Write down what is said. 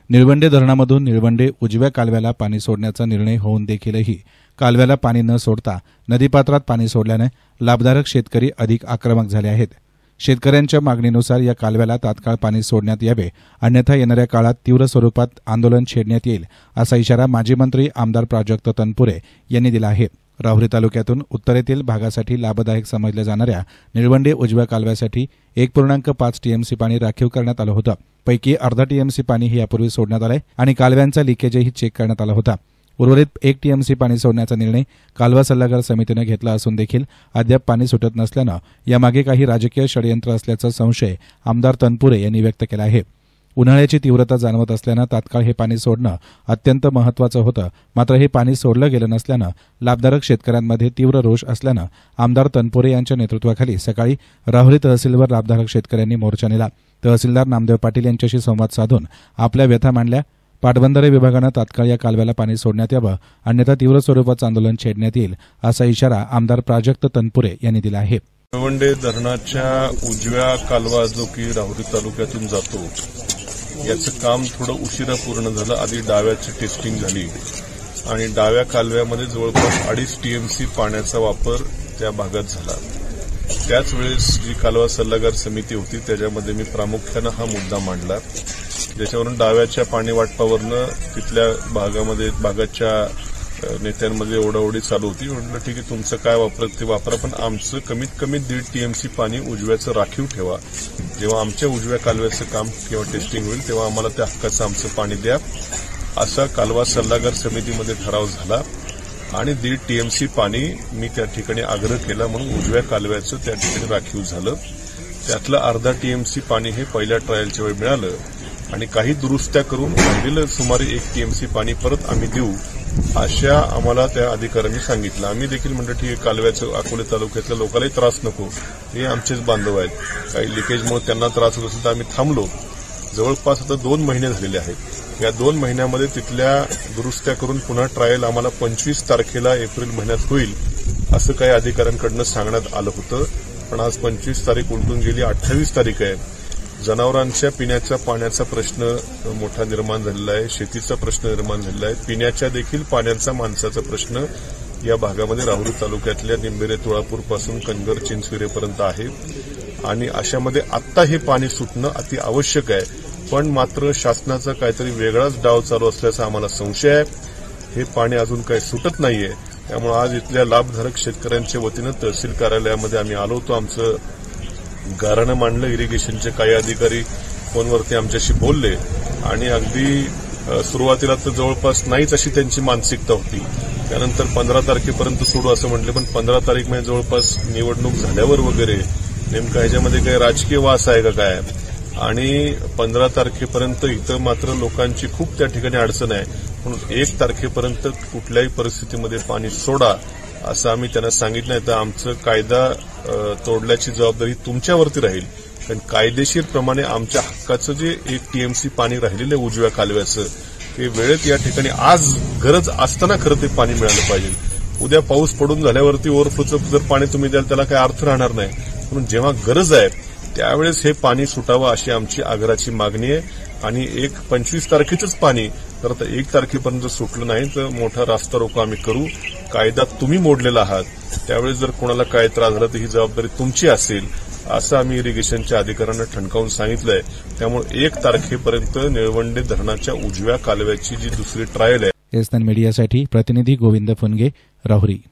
निळवंडे धरणामधून निळवंडे उजव्या कालव्याला पाणी सोडण्याचा निर्णय होऊन देखीलही कालव्याला पाणी न सोडता नदीपात्रात पाणी सोडल्याने लाभधारक शेतकरी अधिक आक्रमक झाले आहेत। शेतकऱ्यांच्या मागणीनुसार या कालव्याला तात्काळ पाणी सोडण्यात यावे, अन्यथा येणाऱ्या काळात तीव्र स्वरूपात आंदोलन छेडण्यात येईल, असा इशारा माजी मंत्री आमदार प्राजक्त तनपुरे यांनी दिला आहे। राहुरी तालुक्यातून उत्तरेतील भागासाठी लाभदायक समजल्या जाणाऱ्या निळवंडे उजव्या कालव्यासाठी 1.5 टीएमसी पाणी राखीव करण्यात आलं होतं। पैकी अर्धा टीएमसी पाणीही यापूर्वी सोडण्यात आलंय आणि कालव्यांचा लिकेजही चेक करण्यात आला होता। उर्वरित 1 टीएमसी पाणी सोडण्याचा निर्णय कालवा सल्लागार समितीने घेतला असून देखील अद्याप पाणी सुटत नसल्यानं यामागे काही राजकीय षडयंत्र असल्याचा संशय आमदार तनपुरे यांनी व्यक्त केला आहे। उन्हाळ्याची तीव्रता जाणवत असल्यानं तात्काळ हे पाणी सोडणं अत्यंत महत्त्वाचं होतं, मात्र हे पाणी सोडलं गेलं नसल्यानं लाभधारक शेतकऱ्यांमध्ये तीव्र रोष असल्यानं आमदार तनपुरे यांच्या नेतृत्वाखाली सकाळी राहुरी तहसीलवर लाभधारक शेतकऱ्यांनी मोर्चा नेला। तहसीलदार नामदेव पाटील यांच्याशी संवाद साधून आपल्या व्यथा मांडल्या। पाटबंधारे विभागानं तात्काळ या कालव्याला पाणी सोडण्यात यावं, अन्यथा तीव्र स्वरूपाचं आंदोलन छेडण्यात येईल, असा इशारा आमदार प्राजक्त तनपुरे यांनी दिला आहे। निळवंडे धरणाच्या उजव्या कालवा जो की राहुरी तालुक्यातून जातो याचं काम थोडं उशिरा पूर्ण झालं। आधी डाव्याची टेस्टिंग झाली आणि डाव्या कालव्यामध्ये जवळपास 2.5 टीएमसी पाण्याचा वापर त्या भागात झाला। त्याच वेळेस जी कालवा सल्लागार समिती होती त्याच्यामध्ये मी प्रामुख्यानं हा मुद्दा मांडला, ज्याच्यावरून डाव्याच्या पाणी वाटपावरनं तिथल्या भागाच्या नेत्यांमध्ये ओढाओढी चालू होती। म्हटलं ठीक आहे, तुमचं काय वापरत ते वापरा, पण आमचं कमीत कमी 1.5 टीएमसी पाणी उजव्याचं राखीव ठेवा। जेव्हा आमच्या उजव्या कालव्याचं काम किंवा टेस्टिंग होईल तेव्हा आम्हाला त्या हक्काचं आमचं पाणी द्या, असा कालवा सल्लागार समितीमध्ये ठराव झाला आणि 1.5 टीएमसी पाणी मी त्या ठिकाणी आग्रह केला म्हणून उजव्या कालव्याचं त्या ठिकाणी राखीव झालं। त्यातलं अर्धा टीएमसी पाणी हे पहिल्या ट्रायलच्या वेळी मिळालं आणि काही दुरुस्त्या करून राहिलेलं सुमारे 1 टीएमसी पाणी परत आम्ही देऊ, अशा आम्हाला त्या अधिकाऱ्यांनी सांगितलं। आम्ही देखील म्हणलं ठीक आहे, कालव्याचं अकोले तालुक्यातल्या लोकांनाही त्रास नको, हे आमचेच बांधव आहेत, काही लिकेजमुळे त्यांना त्रास होत असेल तर आम्ही थांबलो। जवळपास आता 2 महिने झालेले आहेत। या 2 महिन्यामध्ये तिथल्या दुरुस्त्या करून पुन्हा ट्रायल आम्हाला 25 तारखेला एप्रिल महिन्यात होईल असं काही अधिकाऱ्यांकडून सांगण्यात आलं होतं, पण आज 25 तारीख उलटून गेली, 28 तारीख आहे। जनावरांच्या पिण्याच्या पाण्याचा प्रश्न मोठा निर्माण झालेला आहे, शेतीचा प्रश्न निर्माण झालेला आहे, पिण्याच्या देखील पाण्याचा माणसाचा प्रश्न या भागामध्ये राहुरी तालुक्यातल्या निंबेरे तुळापूरपासून कनगर चिंचविरेपर्यंत आहे आणि अशामध्ये आत्ता हे पाणी सुटणं अति आवश्यक आहे, पण मात्र शासनाचा काहीतरी वेगळाच डाव चालू असल्याचा आम्हाला संशय आहे। हे पाणी अजून काही सुटत नाहीये, त्यामुळे आज इथल्या लाभधारक शेतकऱ्यांच्या वतीनं तहसील कार्यालयामध्ये आम्ही आलो होतो। आमचं गाऱ्हाणं मांडलं, इरिगेशनचे काही अधिकारी फोनवरती आमच्याशी बोलले आणि अगदी सुरुवातीला तर जवळपास नाहीच अशी त्यांची मानसिकता होती। त्यानंतर 15 तारखेपर्यंत सोडू असं म्हटले, पण 15 तारीख म्हणजे जवळपास निवडणूक झाल्यावर वगैरे नेमका ह्याच्यामध्ये काही राजकीय वास आहे का काय, आणि 15 तारखेपर्यंत इथं मात्र लोकांची खूप त्या ठिकाणी अडचण आहे, म्हणून 1 तारखेपर्यंत कुठल्याही परिस्थितीमध्ये पाणी सोडा असं आम्ही त्यांना सांगितलं आहे। तर आमचं कायदा तोडल्याची जबाबदारी तुमच्यावरती राहील, कारण कायदेशीरप्रमाणे आमच्या हक्काचं जे 1 टीएमसी पाणी राहिलेलं आहे उजव्या कालव्याचं, ते वेळेत या ठिकाणी आज गरज असताना खरं ते पाणी मिळालं पाहिजे। उद्या पाऊस पडून झाल्यावरती ओव्हरफ्लोचं जर पाणी तुम्ही द्याल त्याला काही अर्थ राहणार नाही, म्हणून जेव्हा गरज आहे त्यावेळेस हे पाणी सुटावं अशी आमची आग्रहाची मागणी आहे। आणि 25 तारखेचंच पाणी तर 1 तारखेपर्यंत सुटलं नाही तर मोठा रास्ता रोको आम्ही करू। कायदा तुम्ही मोडलेला आहात, त्यावेळेस जर कोणाला काय त्रास झाला तर ही जबाबदारी तुमची असेल, असं आम्ही इरिगेशनच्या अधिकाऱ्यांना ठणकावून सांगितलंय। त्यामुळे 1 तारखेपर्यंत निळवंडे धरणाच्या उजव्या कालव्याची जी दुसरी ट्रायल आहे। एसएन मीडियासाठी प्रतिनिधी गोविंद फुनगे, राहुरी।